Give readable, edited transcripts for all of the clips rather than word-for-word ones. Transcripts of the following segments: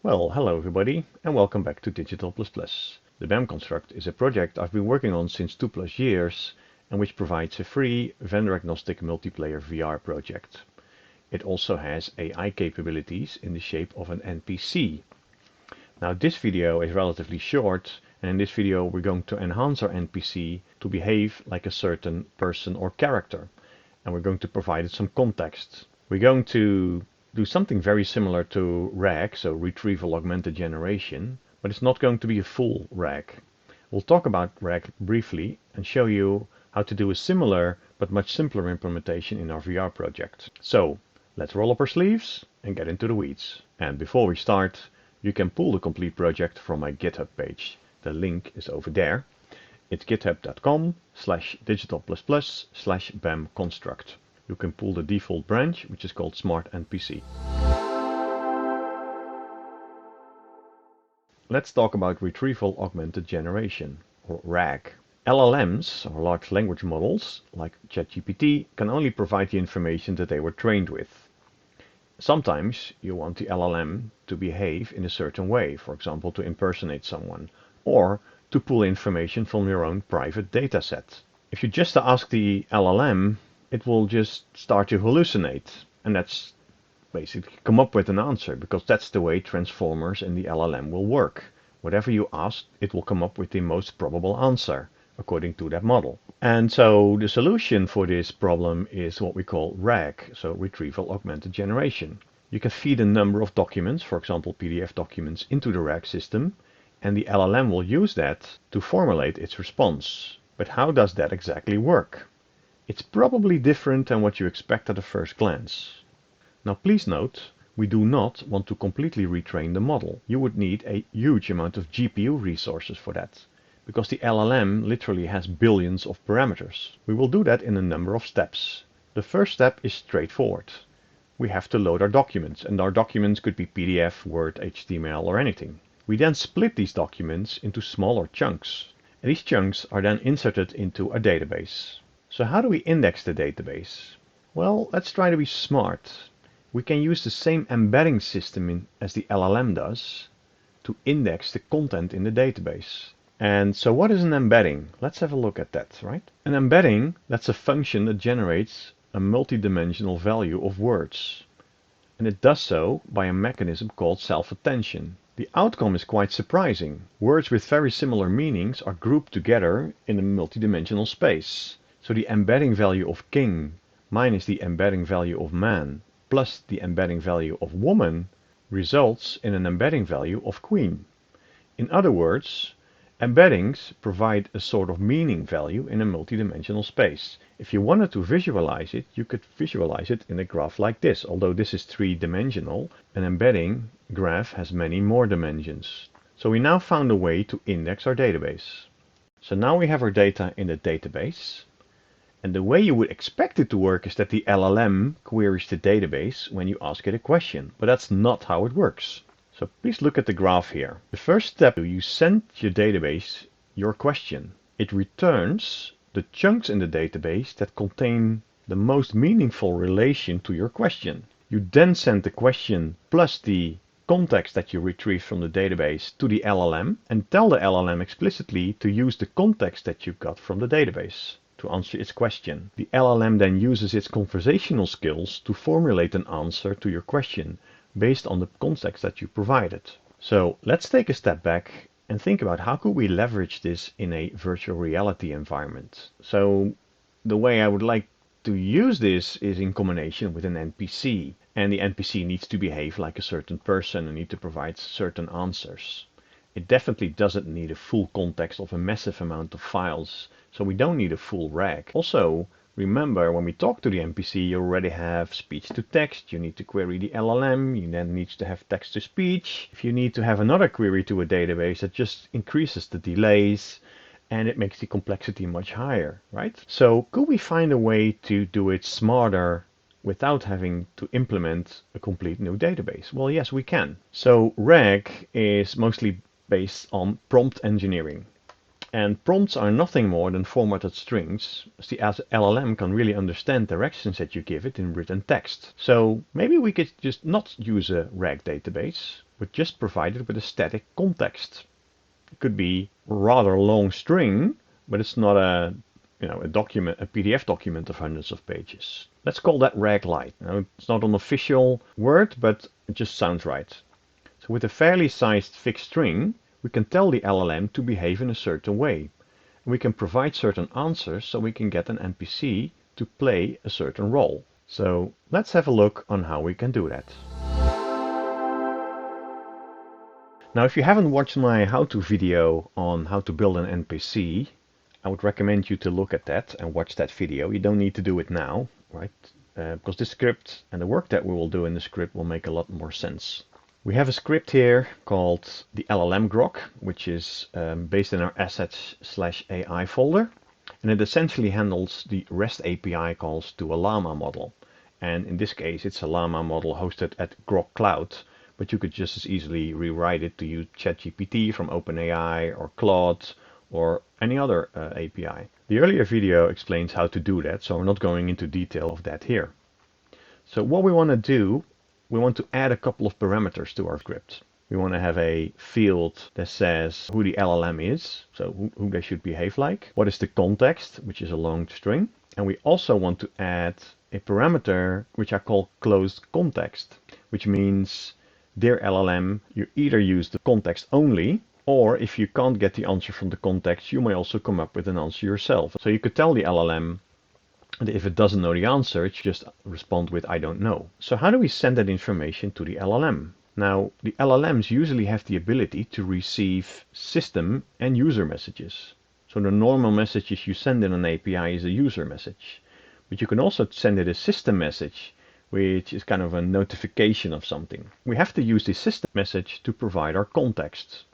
Well, hello everybody, and welcome back to Digital++. The BAM construct is a project I've been working on since 2+ years, and which provides a free, vendor-agnostic multiplayer VR project. It also has AI capabilities in the shape of an NPC. Now this video is relatively short, and in this video we're going to enhance our NPC to behave like a certain person or character, and we're going to provide it some context. We're going to do something very similar to RAG, so Retrieval Augmented Generation, but it's not going to be a full RAG. We'll talk about RAG briefly and show you how to do a similar but much simpler implementation in our VR project. So let's roll up our sleeves and get into the weeds. And before we start, you can pull the complete project from my GitHub page. The link is over there. It's github.com/digital++/BAM construct. You can pull the default branch, which is called Smart NPC. Let's talk about Retrieval Augmented Generation, or RAG. LLMs, or large language models, like ChatGPT, can only provide the information that they were trained with. Sometimes you want the LLM to behave in a certain way, for example to impersonate someone, or to pull information from your own private dataset. If you just ask the LLM, it will just start to hallucinate, and that's basically come up with an answer, because that's the way transformers in the LLM will work. Whatever you ask, it will come up with the most probable answer according to that model. And so the solution for this problem is what we call RAG, so Retrieval Augmented Generation. You can feed a number of documents, for example PDF documents, into the RAG system, and the LLM will use that to formulate its response. But how does that exactly work? It's probably different than what you expect at a first glance. Now please note, we do not want to completely retrain the model. You would need a huge amount of GPU resources for that, because the LLM literally has billions of parameters. We will do that in a number of steps. The first step is straightforward. We have to load our documents, and our documents could be PDF, Word, HTML, or anything. We then split these documents into smaller chunks, and these chunks are then inserted into a database. So how do we index the database? Well, let's try to be smart. We can use the same embedding system as the LLM does to index the content in the database. And so what is an embedding? Let's have a look at that, right? An embedding, that's a function that generates a multi-dimensional value of words. And it does so by a mechanism called self-attention. The outcome is quite surprising. Words with very similar meanings are grouped together in a multi-dimensional space. So the embedding value of king minus the embedding value of man plus the embedding value of woman results in an embedding value of queen. In other words, embeddings provide a sort of meaning value in a multidimensional space. If you wanted to visualize it, you could visualize it in a graph like this. Although this is three-dimensional, an embedding graph has many more dimensions. So we now found a way to index our database. So now we have our data in the database. And the way you would expect it to work is that the LLM queries the database when you ask it a question. But that's not how it works. So please look at the graph here. The first step, you send your database your question. It returns the chunks in the database that contain the most meaningful relation to your question. You then send the question plus the context that you retrieve from the database to the LLM and tell the LLM explicitly to use the context that you got from the database to answer its question. The LLM then uses its conversational skills to formulate an answer to your question based on the context that you provided. So let's take a step back and think about how could we leverage this in a virtual reality environment. So the way I would like to use this is in combination with an NPC, and the NPC needs to behave like a certain person and need to provide certain answers. It definitely doesn't need a full context of a massive amount of files, so we don't need a full RAG. Also, remember, when we talk to the NPC, you already have speech to text. You need to query the LLM. You then need to have text to speech. If you need to have another query to a database, it just increases the delays and it makes the complexity much higher, right? So could we find a way to do it smarter without having to implement a complete new database? Well, yes, we can. So RAG is mostly based on prompt engineering. And prompts are nothing more than formatted strings, as the LLM can really understand directions that you give it in written text. So maybe we could just not use a RAG database. but just provided with a static context. It could be a rather long string, but it's not a document, a PDF document of hundreds of pages. Let's call that rag light. Now, it's not an official word, but it just sounds right. So with a fairly sized fixed string, we can tell the LLM to behave in a certain way. And we can provide certain answers so we can get an NPC to play a certain role. So let's have a look on how we can do that. Now, if you haven't watched my how-to video on how to build an NPC, I would recommend you to look at that and watch that video. You don't need to do it now, right? Because the script and the work that we will do in the script will make a lot more sense. We have a script here called the LLM grok, which is based in our assets/AI folder. And it essentially handles the REST API calls to a Llama model. And in this case, it's a Llama model hosted at Grok Cloud. But you could just as easily rewrite it to use ChatGPT from OpenAI or Claude or any other API. The earlier video explains how to do that, so we're not going into detail of that here. So what we want to do, we want to add a couple of parameters to our script. We want to have a field that says who the LLM is, so who they should behave like. What is the context, which is a long string. And we also want to add a parameter which I call closed context, which means, dear LLM, you either use the context only, or if you can't get the answer from the context, you may also come up with an answer yourself. So you could tell the LLM that if it doesn't know the answer, it should just respond with I don't know. So how do we send that information to the LLM? Now, the LLMs usually have the ability to receive system and user messages. So the normal messages you send in an API is a user message. But you can also send it a system message, which is kind of a notification of something. We have to use the system message to provide our context.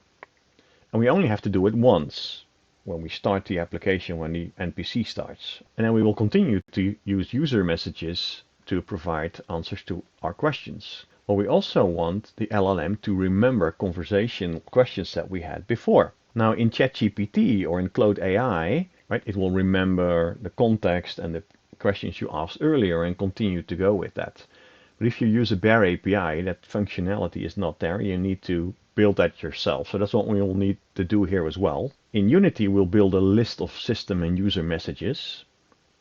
And we only have to do it once, when we start the application, when the NPC starts. And then we will continue to use user messages to provide answers to our questions. But we also want the LLM to remember conversational questions that we had before. Now in ChatGPT or in Claude AI, right, it will remember the context and the questions you asked earlier and continue to go with that. But if you use a bare API, that functionality is not there. You need to build that yourself. So that's what we will need to do here as well. In Unity, we'll build a list of system and user messages.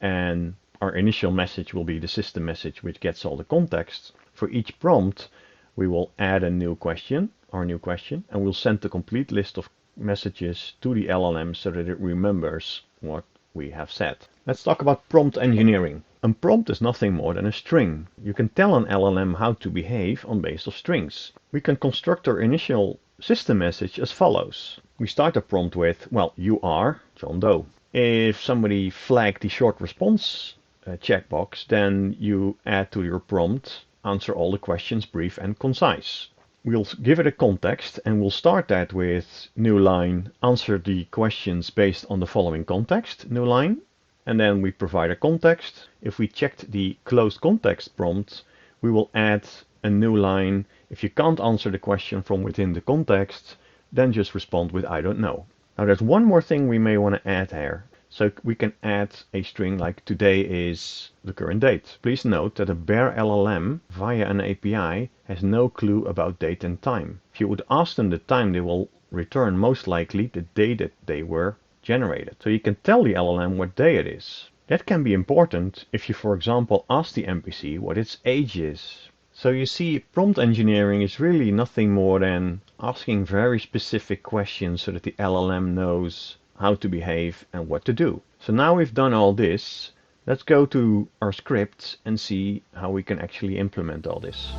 And our initial message will be the system message, which gets all the context. For each prompt, we will add a new question, and we'll send the complete list of messages to the LLM so that it remembers what we have said. Let's talk about prompt engineering. A prompt is nothing more than a string. You can tell an LLM how to behave on basis of strings. We can construct our initial system message as follows. We start a prompt with, well, you are John Doe. If somebody flagged the short response checkbox, then you add to your prompt, answer all the questions brief and concise. We'll give it a context and we'll start that with new line, answer the questions based on the following context, new line. And then we provide a context. If we checked the closed context prompt, we will add a new line. If you can't answer the question from within the context, then just respond with I don't know. Now there's one more thing we may want to add here. So we can add a string like today is the current date. Please note that a bare LLM via an API has no clue about date and time. If you would ask them the time, they will return most likely the day that they were generated. So you can tell the LLM what day it is. That can be important if you, for example, ask the NPC what its age is. So you see, prompt engineering is really nothing more than asking very specific questions so that the LLM knows how to behave and what to do. So now we've done all this, let's go to our script and see how we can actually implement all this.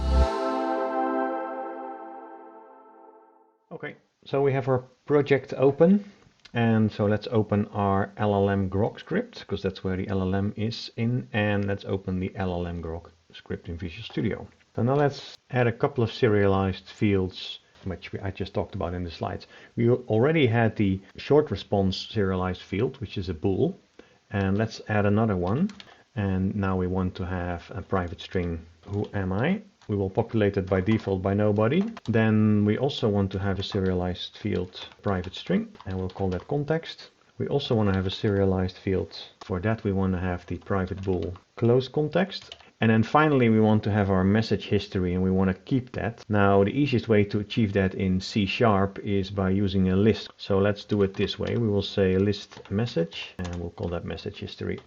Okay, so we have our project open. And so let's open our LLM grok script, because that's where the LLM is in. And let's open the LLM grok script in Visual Studio. So now let's add a couple of serialized fields, which I just talked about in the slides. We already had the short response serialized field, which is a bool. And let's add another one. And now we want to have a private string, who am I? We will populate it by default by nobody. Then we also want to have a serialized field private string, and we'll call that context. We also want to have a serialized field. For that we want to have the private bool close context. And then finally we want to have our message history and we want to keep that. Now the easiest way to achieve that in C# is by using a list. So let's do it this way. We will say list message and we'll call that message history.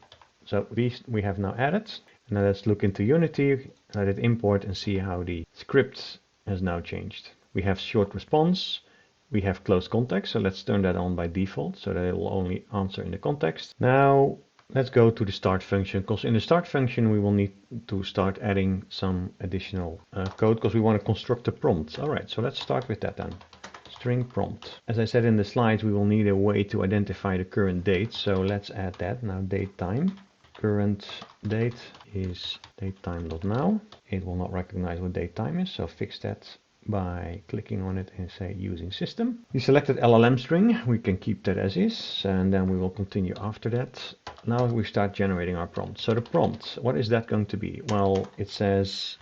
So these we have now added. Now let's look into Unity, let it import and see how the script has now changed. We have short response, we have close context, so let's turn that on by default so that it will only answer in the context. Now let's go to the start function, because in the start function we will need to start adding some additional code because we want to construct a prompt. Alright, so let's start with that then. String prompt. As I said in the slides, we will need a way to identify the current date, so let's add that. Now date time. Current date is datetime.now. It will not recognize what date time is, so fix that by clicking on it and say using system. The selected LLM string, we can keep that as is, and then we will continue after that. Now we start generating our prompt. So the prompt, what is that going to be? Well, it says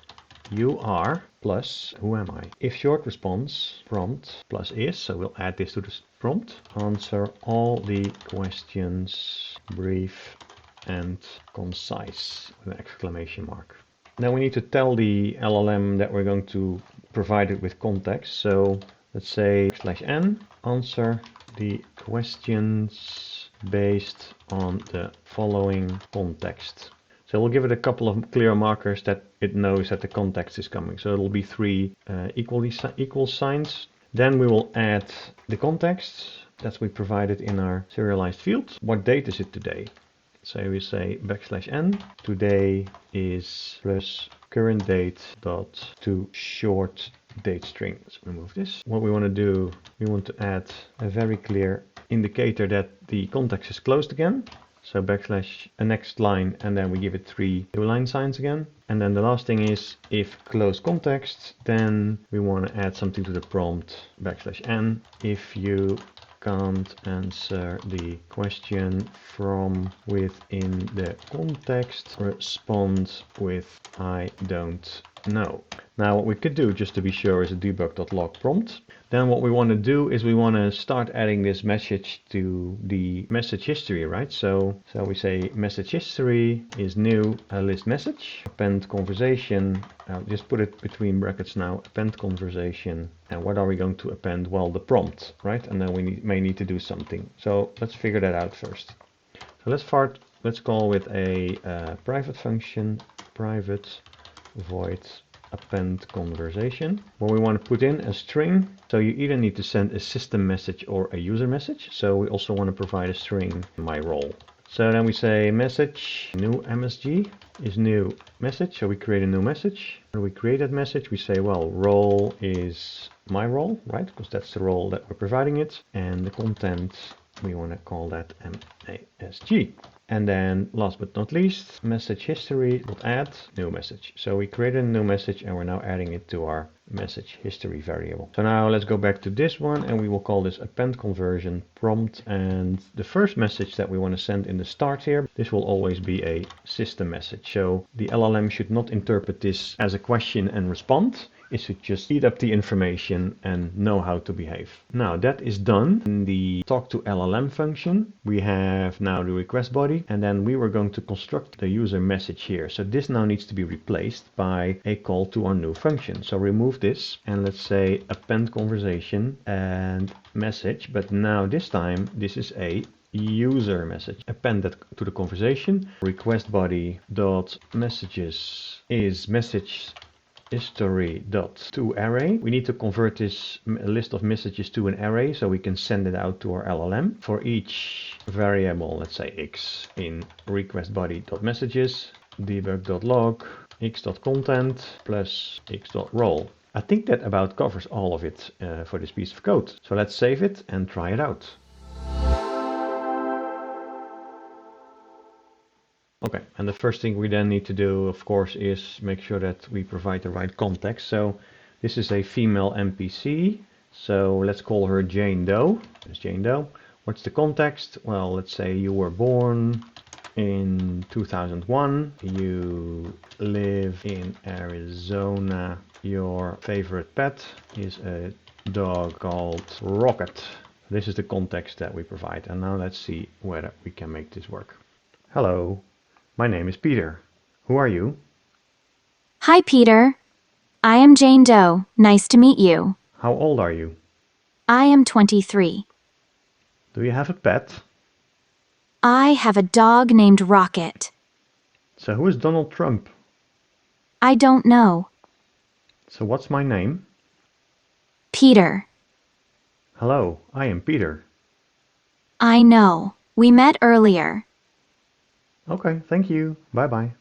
you are plus who am I? If short response prompt plus is, so we'll add this to the prompt. Answer all the questions, brief and concise with an exclamation mark. Now we need to tell the LLM that we're going to provide it with context. So let's say /n, answer the questions based on the following context. So we'll give it a couple of clear markers that it knows that the context is coming. So it'll be 3 equal signs. Then we will add the context that we provided in our serialized field. What date is it today? So we say \n, today is plus current date dot to short date string. Let's remove this. What we want to do, we want to add a very clear indicator that the context is closed again. So a next line, and then we give it 3 line signs again. And then the last thing is if close context, then we want to add something to the prompt \n. If you can't answer the question from within the context, respond with I don't know. Now what we could do just to be sure is a debug.log prompt. Then what we want to do is we want to start adding this message to the message history, right? So we say message history is new list message, append conversation. Just put it between brackets now, append conversation. And what are we going to append? Well, the prompt, right? And then we may need to do something. So let's figure that out first. So let's call with a private function, private void append conversation, where we want to put in a string. So you either need to send a system message or a user message. So we also want to provide a string, my role. So then we say message new MSG is new message. So we create a new message. When we create that message, we say, well, role is my role, right? Because that's the role that we're providing it. And the content, we want to call that MASG. And then last but not least, message history will add new message. So we created a new message and we're now adding it to our message history variable. So now let's go back to this one and we will call this append conversion prompt. And the first message that we want to send in the start here, this will always be a system message. So the LLM should not interpret this as a question and respond. It should just eat up the information and know how to behave. Now that is done in the talk to LLM function. We have now the request body, and then we were going to construct the user message here. So this now needs to be replaced by a call to our new function. So remove this and let's say append conversation and message, but now this time this is a user message. Append that to the conversation. Request body dot messages is message history dot to array. We need to convert this list of messages to an array so we can send it out to our LLM. For each variable, let's say x, in request body dot messages, debug.log, x.content plus x.role. I think that about covers all of it for this piece of code. So let's save it and try it out. Okay, and the first thing we then need to do, of course, is make sure that we provide the right context. So this is a female NPC. So let's call her Jane Doe. There's Jane Doe. What's the context? Well, let's say you were born in 2001. You live in Arizona. Your favorite pet is a dog called Rocket. This is the context that we provide. And now let's see whether we can make this work. Hello. My name is Peter. Who are you? Hi, Peter. I am Jane Doe. Nice to meet you. How old are you? I am 23. Do you have a pet? I have a dog named Rocket. So who is Donald Trump? I don't know. So what's my name? Peter. Hello, I am Peter. I know. We met earlier. Okay, thank you. Bye bye.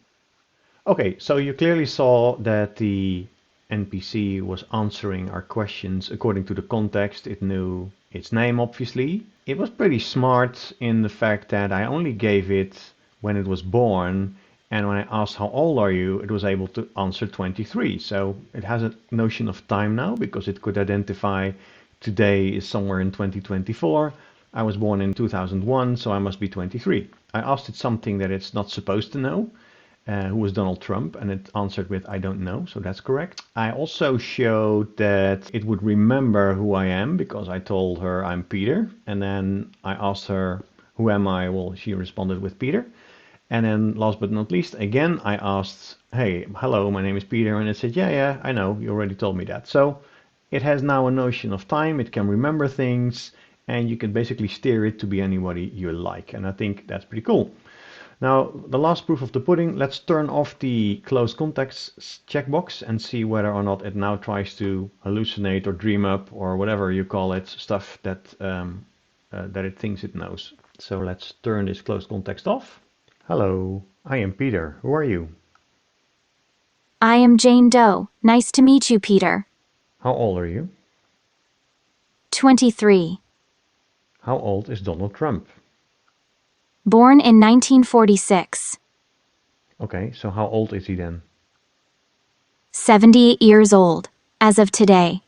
Okay, so you clearly saw that the NPC was answering our questions according to the context. It knew its name, obviously. It was pretty smart in the fact that I only gave it when it was born, and when I asked how old are you, it was able to answer 23. So it has a notion of time now because it could identify today is somewhere in 2024. I was born in 2001, so I must be 23. I asked it something that it's not supposed to know, who was Donald Trump, and it answered with I don't know, so that's correct. I also showed that it would remember who I am because I told her I'm Peter, and then I asked her who am I? Well, she responded with Peter. And then last but not least, again, I asked, hey, hello, my name is Peter, and it said, yeah, I know, you already told me that. So it has now a notion of time, it can remember things, and you can basically steer it to be anybody you like, and I think that's pretty cool. Now, the last proof of the pudding, let's turn off the closed context checkbox and see whether or not it now tries to hallucinate or dream up or whatever you call it, stuff that, that it thinks it knows. So let's turn this closed context off. Hello, I am Peter. Who are you? I am Jane Doe. Nice to meet you, Peter. How old are you? 23. How old is Donald Trump? Born in 1946. Okay, so how old is he then? 78 years old, as of today.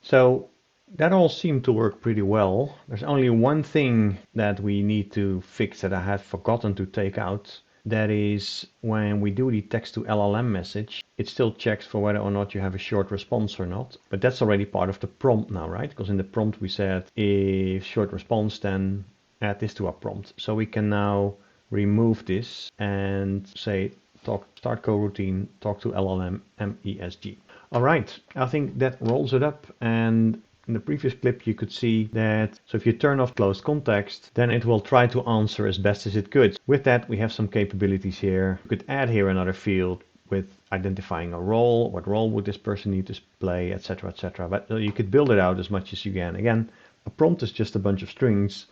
So that all seemed to work pretty well. There's only one thing that we need to fix that I had forgotten to take out. That is when we do the text to LLM message, it still checks for whether or not you have a short response or not. But that's already part of the prompt now, right? Because in the prompt we said if short response, then add this to our prompt. So we can now remove this and say start coroutine, talk to LLM MESG. All right, I think that rolls it up, and in the previous clip you could see that, so if you turn off closed context, then it will try to answer as best as it could. With that, we have some capabilities here. You could add here another field with identifying a role, what role would this person need to play, etc, etc. But you could build it out as much as you can. Again, a prompt is just a bunch of strings,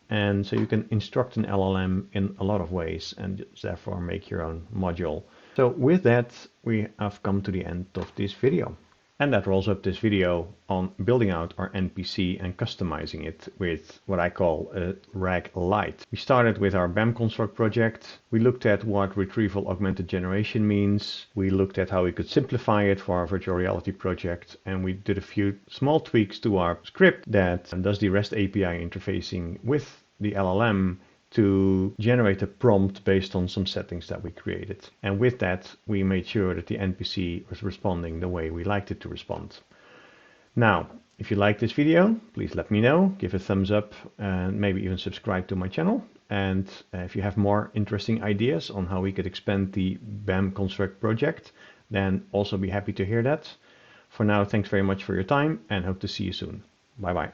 and so you can instruct an LLM in a lot of ways and therefore make your own module. So with that, we have come to the end of this video. And that rolls up this video on building out our NPC and customizing it with what I call a RAG Lite. We started with our BAM construct project. We looked at what retrieval augmented generation means. We looked at how we could simplify it for our virtual reality project. And we did a few small tweaks to our script that does the REST API interfacing with the LLM to generate a prompt based on some settings that we created. And with that, we made sure that the NPC was responding the way we liked it to respond. Now, if you like this video, please let me know, give a thumbs up, and maybe even subscribe to my channel. And if you have more interesting ideas on how we could expand the BAM construct project, then also be happy to hear that. For now, thanks very much for your time and hope to see you soon. Bye bye.